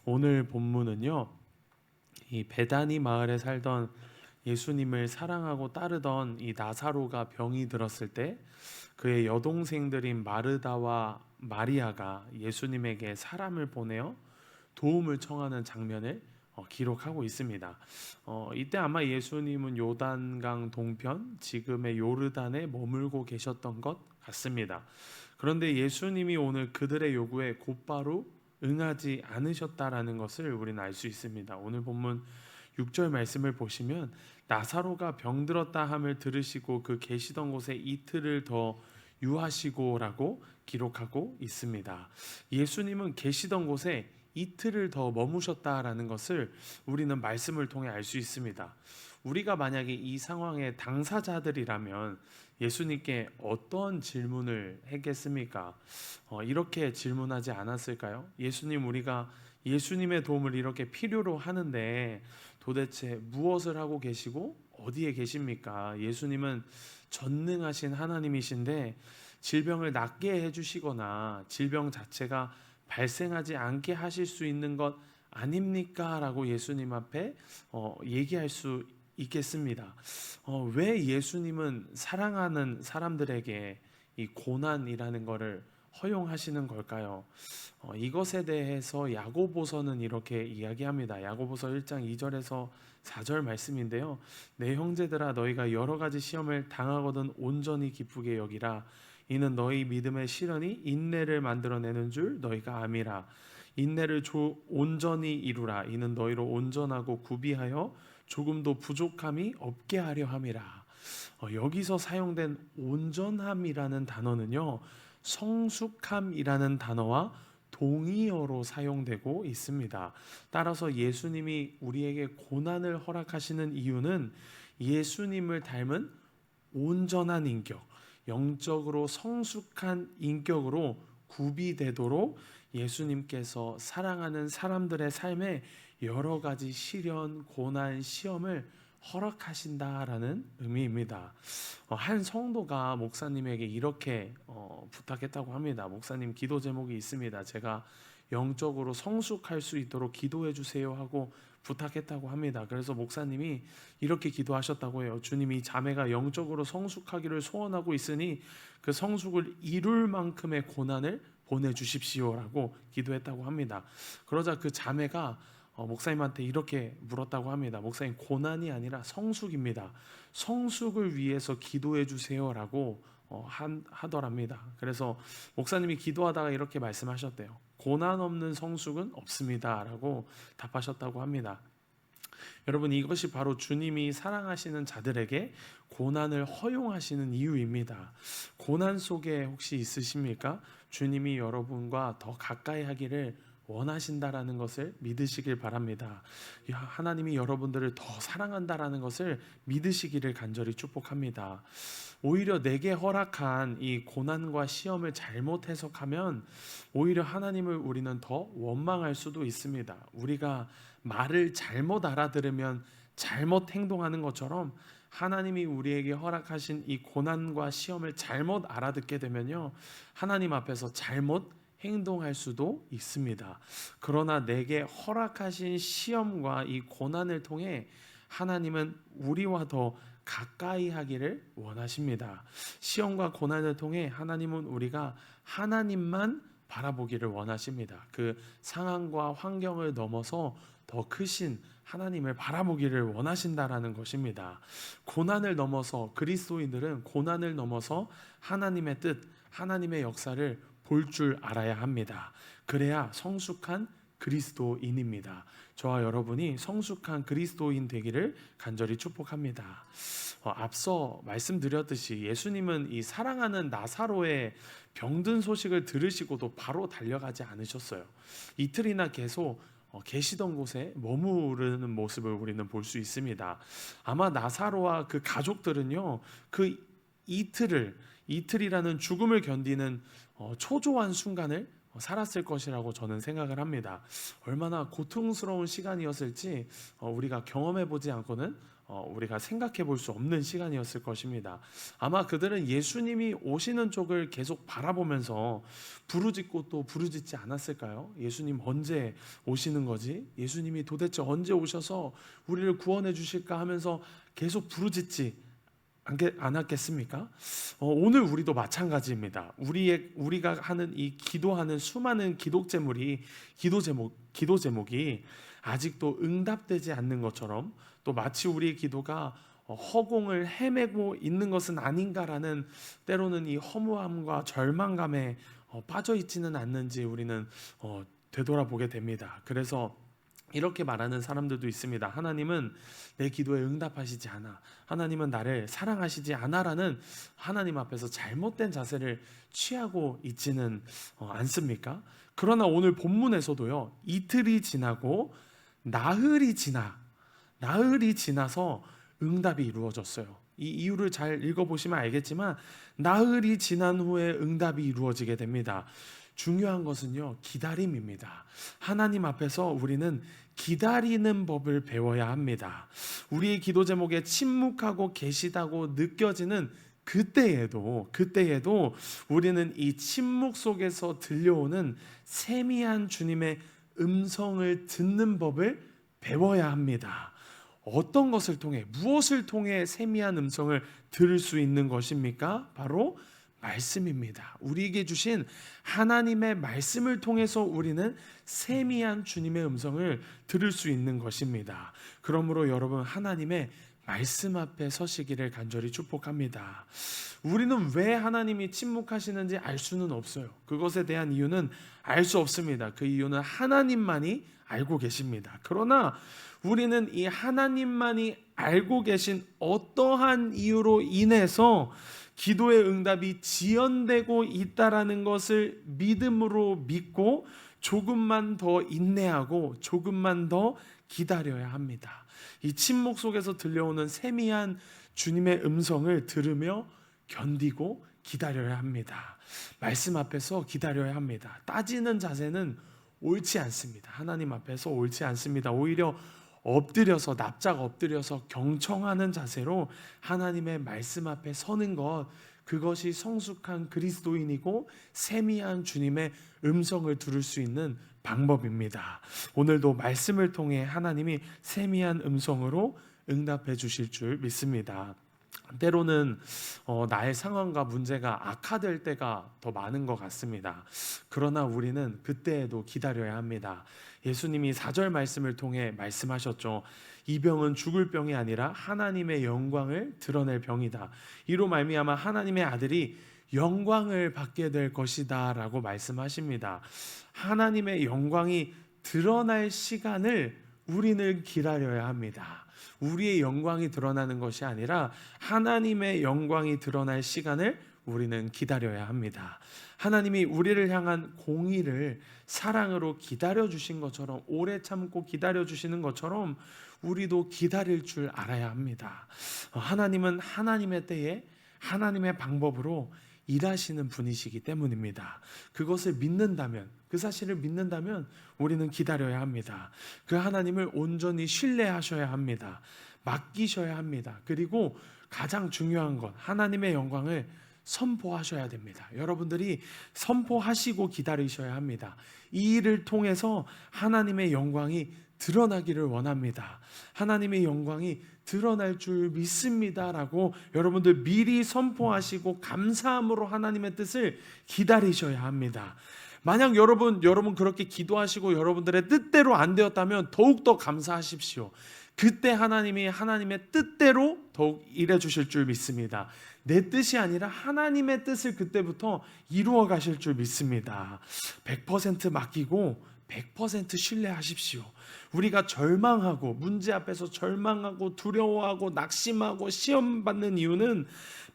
오늘 본문은요, 이 베다니 마을에 살던 예수님을 사랑하고 따르던 이 나사로가 병이 들었을 때 그의 여동생들인 마르다와 마리아가 예수님에게 사람을 보내어 도움을 청하는 장면을 기록하고 있습니다. 이때 아마 예수님은 요단강 동편, 지금의 요르단에 머물고 계셨던 것 같습니다. 그런데 예수님이 오늘 그들의 요구에 곧바로 응하지 않으셨다라는 것을 우리는 알 수 있습니다. 오늘 본문 6절 말씀을 보시면 나사로가 병들었다 함을 들으시고 그 계시던 곳에 이틀을 더 유하시고라고 기록하고 있습니다. 예수님은 계시던 곳에 이틀을 더 머무셨다라는 것을 우리는 말씀을 통해 알 수 있습니다. 우리가 만약에 이 상황의 당사자들이라면 예수님께 어떤 질문을 했겠습니까? 이렇게 질문하지 않았을까요? 예수님, 우리가 예수님의 도움을 이렇게 필요로 하는데 도대체 무엇을 하고 계시고 어디에 계십니까? 예수님은 전능하신 하나님이신데 질병을 낫게 해주시거나 질병 자체가 발생하지 않게 하실 수 있는 것 아닙니까? 라고 예수님 앞에 얘기할 수 있겠습니다. 왜 예수님은 사랑하는 사람들에게 이 고난이라는 것을 허용하시는 걸까요? 이것에 대해서 야고보서는 이렇게 이야기합니다. 야고보서 1장 2절에서 4절 말씀인데요. 내 형제들아, 너희가 여러 가지 시험을 당하거든 온전히 기쁘게 여기라. 이는 너희 믿음의 시련이 인내를 만들어내는 줄 너희가 암이라. 인내를 온전히 이루라. 이는 너희로 온전하고 구비하여 조금도 부족함이 없게 하려 함이라. 여기서 사용된 온전함이라는 단어는요, 성숙함이라는 단어와 동의어로 사용되고 있습니다. 따라서 예수님이 우리에게 고난을 허락하시는 이유는 예수님을 닮은 온전한 인격, 영적으로 성숙한 인격으로 구비되도록 예수님께서 사랑하는 사람들의 삶에 여러 가지 시련, 고난, 시험을 허락하신다라는 의미입니다. 한 성도가 목사님에게 이렇게 부탁했다고 합니다. 목사님, 기도 제목이 있습니다. 제가 영적으로 성숙할 수 있도록 기도해 주세요 하고 부탁했다고 합니다. 그래서 목사님이 이렇게 기도하셨다고 해요. 주님이 자매가 영적으로 성숙하기를 소원하고 있으니 그 성숙을 이룰 만큼의 고난을 보내주십시오라고 기도했다고 합니다. 그러자 그 자매가 목사님한테 이렇게 물었다고 합니다. 목사님, 고난이 아니라 성숙입니다. 성숙을 위해서 기도해 주세요라고 하더랍니다. 그래서 목사님이 기도하다가 이렇게 말씀하셨대요. 고난 없는 성숙은 없습니다 라고 답하셨다고 합니다. 여러분, 이것이 바로 주님이 사랑하시는 자들에게 고난을 허용하시는 이유입니다. 고난 속에 혹시 있으십니까? 주님이 여러분과 더 가까이 하기를 원하신다라는 것을 믿으시길 바랍니다. 하나님이 여러분들을 더 사랑한다라는 것을 믿으시기를 간절히 축복합니다. 오히려 내게 허락한 이 고난과 시험을 잘못 해석하면 오히려 하나님을 우리는 더 원망할 수도 있습니다. 우리가 말을 잘못 알아들으면 잘못 행동하는 것처럼 하나님이 우리에게 허락하신 이 고난과 시험을 잘못 알아듣게 되면요, 하나님 앞에서 잘못 행동할 수도 있습니다. 그러나 내게 허락하신 시험과 이 고난을 통해 하나님은 우리와 더 가까이 하기를 원하십니다. 시험과 고난을 통해 하나님은 우리가 하나님만 바라보기를 원하십니다. 그 상황과 환경을 넘어서 더 크신 하나님을 바라보기를 원하신다라는 것입니다. 고난을 넘어서, 그리스도인들은 고난을 넘어서 하나님의 뜻, 하나님의 역사를 볼 줄 알아야 합니다. 그래야 성숙한 그리스도인입니다. 저와 여러분이 성숙한 그리스도인 되기를 간절히 축복합니다. 앞서 말씀드렸듯이 예수님은 이 사랑하는 나사로의 병든 소식을 들으시고도 바로 달려가지 않으셨어요. 이틀이나 계속 계시던 곳에 머무르는 모습을 우리는 볼 수 있습니다. 아마 나사로와 그 가족들은요, 그 이틀이라는 죽음을 견디는 초조한 순간을 살았을 것이라고 저는 생각을 합니다. 얼마나 고통스러운 시간이었을지 우리가 경험해 보지 않고는 우리가 생각해 볼 수 없는 시간이었을 것입니다. 아마 그들은 예수님이 오시는 쪽을 계속 바라보면서 부르짖고 또 부르짖지 않았을까요? 예수님 언제 오시는 거지? 예수님이 도대체 언제 오셔서 우리를 구원해 주실까 하면서 계속 부르짖지 않았겠습니까? 오늘 우리도 마찬가지입니다. 우리가 하는 이 기도하는 수많은 기도 제목이 아직도 응답되지 않는 것처럼, 또 마치 우리의 기도가 허공을 헤매고 있는 것은 아닌가라는, 때로는 이 허무함과 절망감에 빠져 있지는 않는지 우리는 되돌아보게 됩니다. 그래서 이렇게 말하는 사람들도 있습니다. 하나님은 내 기도에 응답하시지 않아, 하나님은 나를 사랑하시지 않아라는 하나님 앞에서 잘못된 자세를 취하고 있지는 않습니까? 그러나 오늘 본문에서도요, 이틀이 지나고 나흘이 지나서 응답이 이루어졌어요. 이 이유를 잘 읽어보시면 알겠지만 나흘이 지난 후에 응답이 이루어지게 됩니다. 중요한 것은요, 기다림입니다. 하나님 앞에서 우리는 기다리는 법을 배워야 합니다. 우리의 기도 제목에 침묵하고 계시다고 느껴지는 그때에도 우리는 이 침묵 속에서 들려오는 세미한 주님의 음성을 듣는 법을 배워야 합니다. 어떤 것을 통해, 무엇을 통해 세미한 음성을 들을 수 있는 것입니까? 바로 말씀입니다. 우리에게 주신 하나님의 말씀을 통해서 우리는 세미한 주님의 음성을 들을 수 있는 것입니다. 그러므로 여러분, 하나님의 말씀 앞에 서시기를 간절히 축복합니다. 우리는 왜 하나님이 침묵하시는지 알 수는 없어요. 그것에 대한 이유는 알 수 없습니다. 그 이유는 하나님만이 알고 계십니다. 그러나 우리는 이 하나님만이 알고 계신 어떠한 이유로 인해서 기도의 응답이 지연되고 있다라는 것을 믿음으로 믿고 조금만 더 인내하고 조금만 더 기다려야 합니다. 이 침묵 속에서 들려오는 세미한 주님의 음성을 들으며 견디고 기다려야 합니다. 말씀 앞에서 기다려야 합니다. 따지는 자세는 옳지 않습니다. 하나님 앞에서 옳지 않습니다. 오히려 엎드려서, 납작 엎드려서 경청하는 자세로 하나님의 말씀 앞에 서는 것, 그것이 성숙한 그리스도인이고 세미한 주님의 음성을 들을 수 있는 방법입니다. 오늘도 말씀을 통해 하나님이 세미한 음성으로 응답해 주실 줄 믿습니다. 때로는 나의 상황과 문제가 악화될 때가 더 많은 것 같습니다. 그러나 우리는 그때에도 기다려야 합니다. 예수님이 4절 말씀을 통해 말씀하셨죠. 이 병은 죽을 병이 아니라 하나님의 영광을 드러낼 병이다. 이로 말미암아 하나님의 아들이 영광을 받게 될 것이다 라고 말씀하십니다. 하나님의 영광이 드러날 시간을 우리는 기다려야 합니다. 우리의 영광이 드러나는 것이 아니라 하나님의 영광이 드러날 시간을 우리는 기다려야 합니다. 하나님이 우리를 향한 공의를 사랑으로 기다려 주신 것처럼, 오래 참고 기다려 주시는 것처럼 우리도 기다릴 줄 알아야 합니다. 하나님은 하나님의 때에 하나님의 방법으로 일하시는 분이시기 때문입니다. 그것을 믿는다면, 그 사실을 믿는다면 우리는 기다려야 합니다. 그 하나님을 온전히 신뢰하셔야 합니다. 맡기셔야 합니다. 그리고 가장 중요한 것, 하나님의 영광을 선포하셔야 됩니다. 여러분들이 선포하시고 기다리셔야 합니다. 이 일을 통해서 하나님의 영광이 드러나기를 원합니다. 하나님의 영광이 드러날 줄 믿습니다라고 여러분들 미리 선포하시고 감사함으로 하나님의 뜻을 기다리셔야 합니다. 만약 여러분 그렇게 기도하시고 여러분들의 뜻대로 안 되었다면 더욱더 감사하십시오. 그때 하나님이 하나님의 뜻대로 더욱 일해 주실 줄 믿습니다. 내 뜻이 아니라 하나님의 뜻을 그때부터 이루어 가실 줄 믿습니다. 100% 맡기고 100% 신뢰하십시오. 우리가 절망하고, 문제 앞에서 절망하고 두려워하고 낙심하고 시험받는 이유는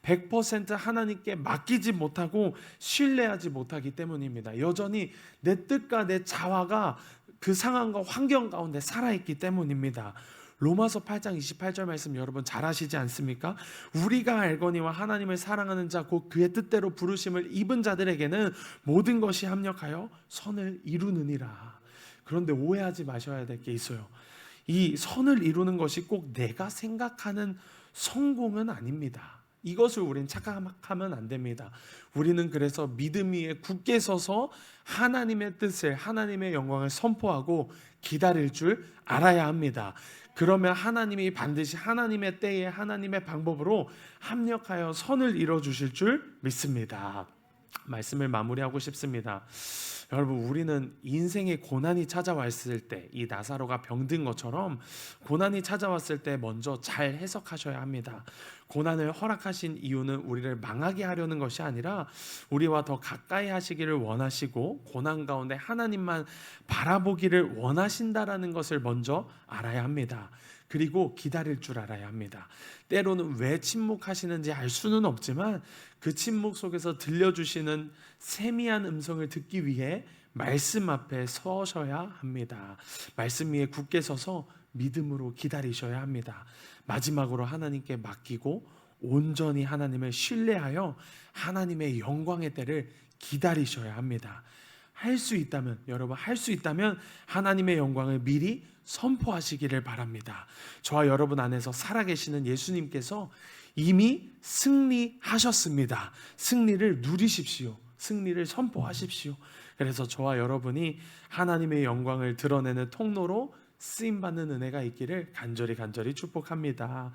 100% 하나님께 맡기지 못하고 신뢰하지 못하기 때문입니다. 여전히 내 뜻과 내 자화가 그 상황과 환경 가운데 살아있기 때문입니다. 로마서 8장 28절 말씀 여러분 잘 아시지 않습니까? 우리가 알거니와 하나님을 사랑하는 자 곧 그의 뜻대로 부르심을 입은 자들에게는 모든 것이 합력하여 선을 이루느니라. 그런데 오해하지 마셔야 될 게 있어요. 이 선을 이루는 것이 꼭 내가 생각하는 성공은 아닙니다. 이것을 우리는 착각하면 안 됩니다. 우리는 그래서 믿음 위에 굳게 서서 하나님의 뜻을, 하나님의 영광을 선포하고 기다릴 줄 알아야 합니다. 그러면 하나님이 반드시 하나님의 때에 하나님의 방법으로 합력하여 선을 이뤄 주실 줄 믿습니다. 말씀을 마무리하고 싶습니다. 여러분, 우리는 인생의 고난이 찾아왔을 때, 이 나사로가 병든 것처럼 고난이 찾아왔을 때 먼저 잘 해석하셔야 합니다. 고난을 허락하신 이유는 우리를 망하게 하려는 것이 아니라 우리와 더 가까이 하시기를 원하시고 고난 가운데 하나님만 바라보기를 원하신다라는 것을 먼저 알아야 합니다. 그리고 기다릴 줄 알아야 합니다. 때로는 왜 침묵하시는지 알 수는 없지만 그 침묵 속에서 들려주시는 세미한 음성을 듣기 위해 말씀 앞에 서셔야 합니다. 말씀 위에 굳게 서서 믿음으로 기다리셔야 합니다. 마지막으로 하나님께 맡기고 온전히 하나님을 신뢰하여 하나님의 영광의 때를 기다리셔야 합니다. 할 수 있다면, 여러분, 할 수 있다면 하나님의 영광을 미리 선포하시기를 바랍니다. 저와 여러분 안에서 살아계시는 예수님께서 이미 승리하셨습니다. 승리를 누리십시오. 승리를 선포하십시오. 그래서 저와 여러분이 하나님의 영광을 드러내는 통로로 쓰임받는 은혜가 있기를 간절히 축복합니다.